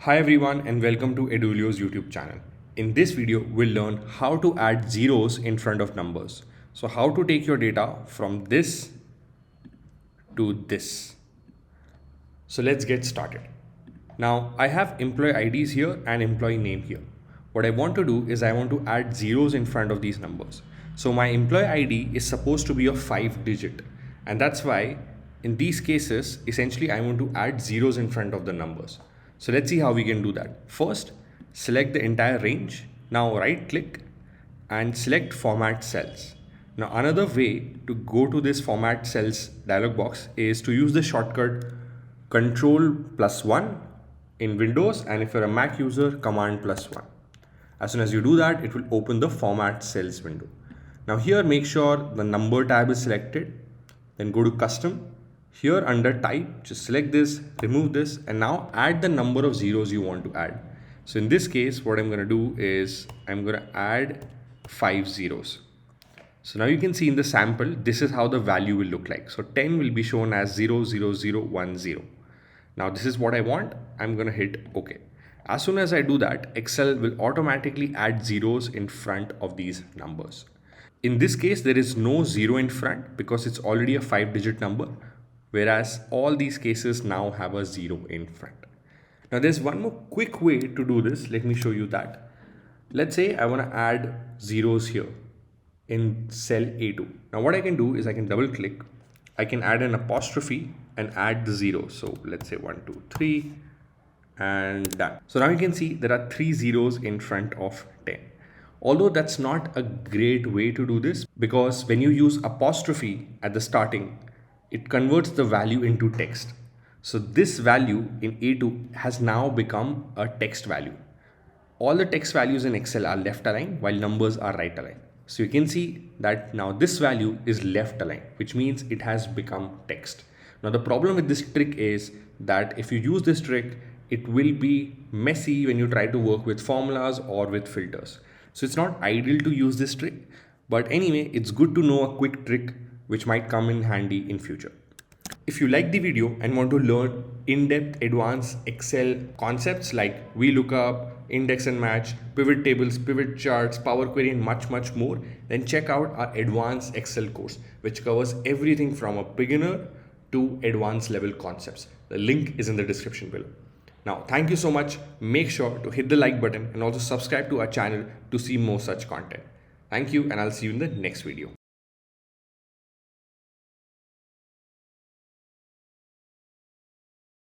Hi everyone and welcome to Edulio's YouTube channel. In this video, we'll learn how to add zeros in front of numbers. So how to take your data from this to this. So let's get started. Now I have employee IDs here and employee name here. What I want to do is I want to add zeros in front of these numbers. So my employee ID is supposed to be a 5-digit, and that's why in these cases, essentially I want to add zeros in front of the numbers. So let's see how we can do that. First, select the entire range. Now right click and select format cells. Now another way to go to this format cells dialog box is to use the shortcut Control+1 in Windows, and if you're a Mac user, Command+1. As soon as you do that, it will open the format cells window. Now here make sure the number tab is selected, then go to custom. Here under type, just select this, remove this, and now add the number of zeros you want to add. So in this case, what I'm going to do is I'm going to add 5 zeros. So now you can see in the sample, this is how the value will look like. So 10 will be shown as 00010. Now this is what I want. I'm going to hit OK. As soon as I do that, Excel will automatically add zeros in front of these numbers. In this case, there is no zero in front because it's already a 5-digit number, whereas all these cases now have a zero in front. Now there's one more quick way to do this. Let me show you that. Let's say I want to add zeros here in cell A2. Now what I can do is I can double click, I can add an apostrophe and add the zero. So let's say 1, 2, 3 and done. So now you can see there are 3 zeros in front of 10. Although that's not a great way to do this, because when you use apostrophe at the starting, it converts the value into text. So this value in A2 has now become a text value. All the text values in Excel are left aligned while numbers are right aligned. So you can see that now this value is left aligned, which means it has become text. Now the problem with this trick is that if you use this trick, it will be messy when you try to work with formulas or with filters. So it's not ideal to use this trick, but anyway, it's good to know a quick trick which might come in handy in future. If you like the video and want to learn in-depth advanced Excel concepts like vlookup, index and match, pivot tables, pivot charts, Power Query and much more, then check out our advanced Excel course, which covers everything from a beginner to advanced level concepts. The link is in the description below. Now, thank you so much. Make sure to hit the like button and also subscribe to our channel to see more such content. Thank you, and I'll see you in the next video.